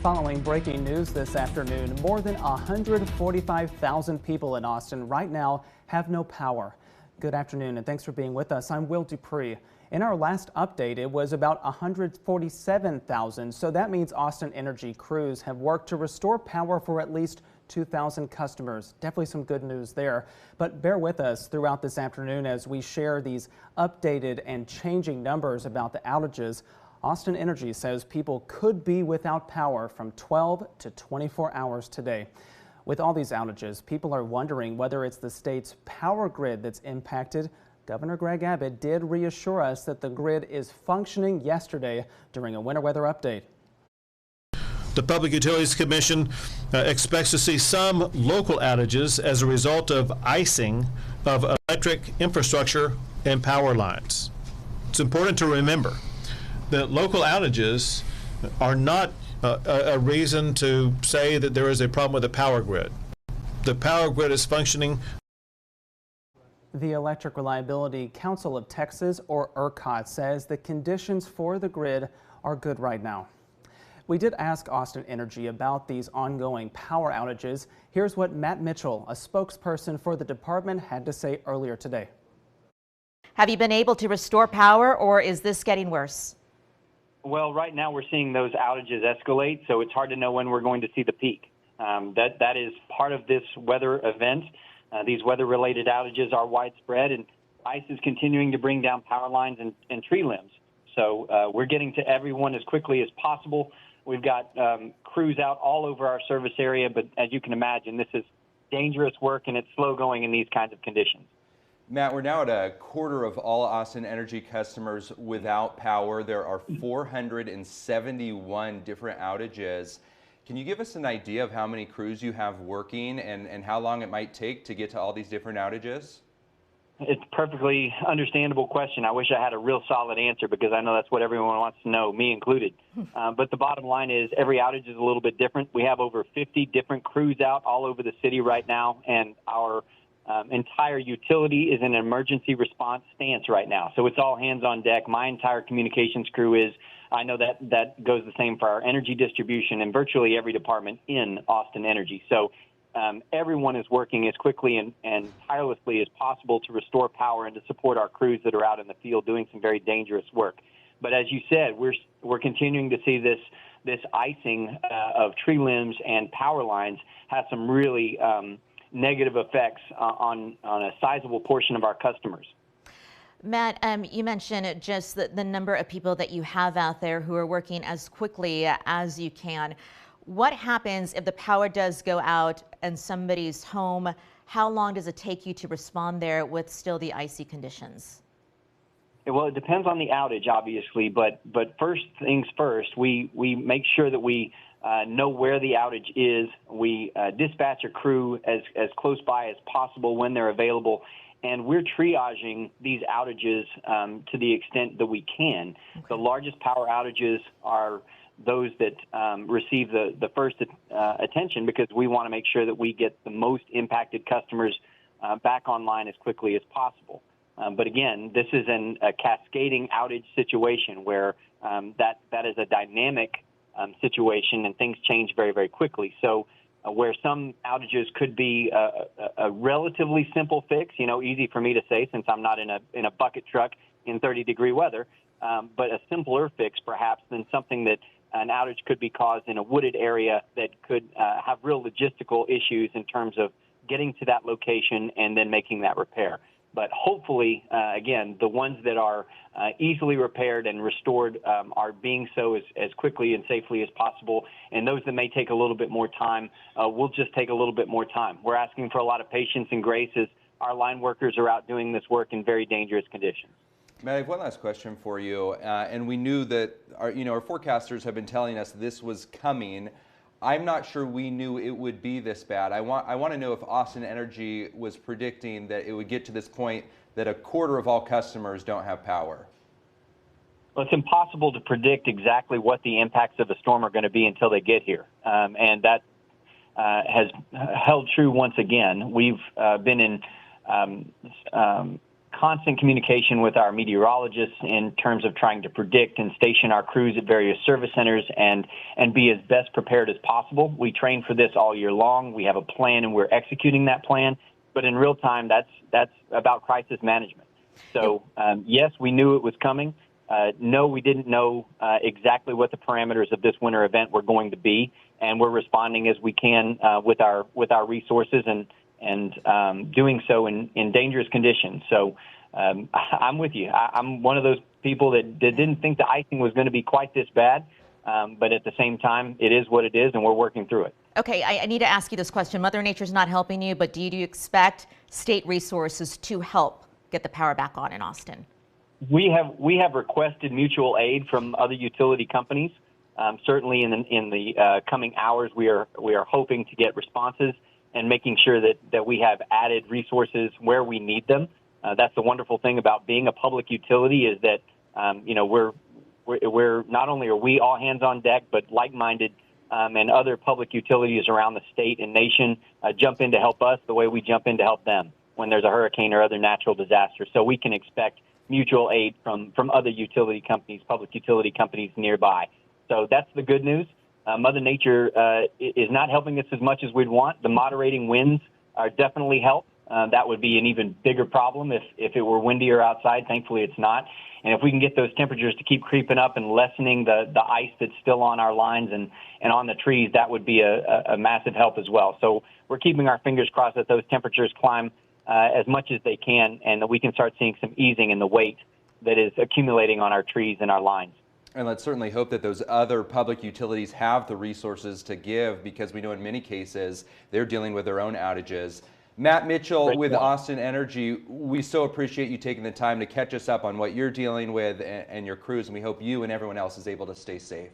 Following breaking news this afternoon, more than 145,000 people in Austin right now have no power. Good afternoon and thanks for being with us. I'm Will Dupree. In our last update, it was about 147,000, so that means Austin Energy crews have worked to restore power for at least 2,000 customers. Definitely some good news there. But bear with us throughout this afternoon as we share these updated and changing numbers about the outages. Austin Energy says people could be without power from 12 to 24 hours today. With all these outages, people are wondering whether it's the state's power grid that's impacted. Governor Greg Abbott did reassure us that the grid is functioning yesterday during a winter weather update. The Public Utilities Commission expects to see some local outages as a result of icing of electric infrastructure and power lines. It's important to remember that local outages are not a reason to say that there is a problem with the power grid. The power grid is functioning. The Electric Reliability Council of Texas, or ERCOT, says the conditions for the grid are good right now. We did ask Austin Energy about these ongoing power outages. Here's what Matt Mitchell, a spokesperson for the department, had to say earlier today. Have you been able to restore power, or is this getting worse? Well, right now we're seeing those outages escalate, so it's hard to know when we're going to see the peak. That is part of this weather event. These weather-related outages are widespread, and ice is continuing to bring down power lines and tree limbs. So we're getting to everyone as quickly as possible. We've got crews out all over our service area, but as you can imagine, this is dangerous work, and it's slow going in these kinds of conditions. Matt, we're now at a quarter of all Austin Energy customers without power. There are 471 different outages. Can you give us an idea of how many crews you have working and how long it might take to get to all these different outages? It's a perfectly understandable question. I wish I had a real solid answer because I know that's what everyone wants to know, me included. But the bottom line is every outage is a little bit different. We have over 50 different crews out all over the city right now, and our entire utility is in an emergency response stance right now. So it's all hands on deck. My entire communications crew is. I know that goes the same for our energy distribution and virtually every department in Austin Energy. So everyone is working as quickly and tirelessly as possible to restore power and to support our crews that are out in the field doing some very dangerous work. But as you said, we're continuing to see this icing of tree limbs and power lines have some really negative effects on a sizable portion of our customers. Matt, you mentioned just the number of people that you have out there who are working as quickly as you can. What happens if the power does go out in somebody's home? How long does it take you to respond there with still the icy conditions? Well, it depends on the outage, obviously, but first things first, we make sure that we know where the outage is. We dispatch a crew as close by as possible when they're available. And we're triaging these outages to the extent that we can. Okay. The largest power outages are those that receive the first attention because we want to make sure that we get the most impacted customers back online as quickly as possible. But again, this is a cascading outage situation where that is a dynamic situation and things change very, very quickly. So where some outages could be a relatively simple fix, easy for me to say since I'm not in a bucket truck in 30-degree weather, but a simpler fix perhaps than something that an outage could be caused in a wooded area that could have real logistical issues in terms of getting to that location and then making that repair. But hopefully, again, the ones that are easily repaired and restored are being so as quickly and safely as possible. And those that may take a little bit more time will just take a little bit more time. We're asking for a lot of patience and grace as our line workers are out doing this work in very dangerous conditions. Matt, I have one last question for you. And we knew that our forecasters have been telling us this was coming. I'm not sure we knew it would be this bad. I want to know if Austin Energy was predicting that it would get to this point that a quarter of all customers don't have power. Well, it's impossible to predict exactly what the impacts of a storm are going to be until they get here. And that has held true once again. We've been in constant communication with our meteorologists in terms of trying to predict and station our crews at various service centers and be as best prepared as possible. We train for this all year long. We have a plan and we're executing that plan. But in real time, that's about crisis management. So yes, we knew it was coming. No, we didn't know exactly what the parameters of this winter event were going to be, and we're responding as we can with our resources and doing so in dangerous conditions. So I'm with you. I'm one of those people that didn't think the icing was going to be quite this bad, but at the same time, it is what it is, and we're working through it. Okay, I need to ask you this question. Mother Nature's not helping you, but do you expect state resources to help get the power back on in Austin? We have requested mutual aid from other utility companies. Certainly in the coming hours, we are hoping to get responses and making sure that we have added resources where we need them. That's the wonderful thing about being a public utility is that we're not only are we all hands on deck, but like-minded and other public utilities around the state and nation jump in to help us the way we jump in to help them when there's a hurricane or other natural disaster. So we can expect mutual aid from other utility companies, public utility companies nearby. So that's the good news. Mother Nature is not helping us as much as we'd want. The moderating winds are definitely help. That would be an even bigger problem if it were windier outside. Thankfully, it's not. And if we can get those temperatures to keep creeping up and lessening the ice that's still on our lines and on the trees, that would be a massive help as well. So we're keeping our fingers crossed that those temperatures climb as much as they can and that we can start seeing some easing in the weight that is accumulating on our trees and our lines. And let's certainly hope that those other public utilities have the resources to give, because we know in many cases they're dealing with their own outages. Matt Mitchell with Austin Energy, we so appreciate you taking the time to catch us up on what you're dealing with and your crews, and we hope you and everyone else is able to stay safe.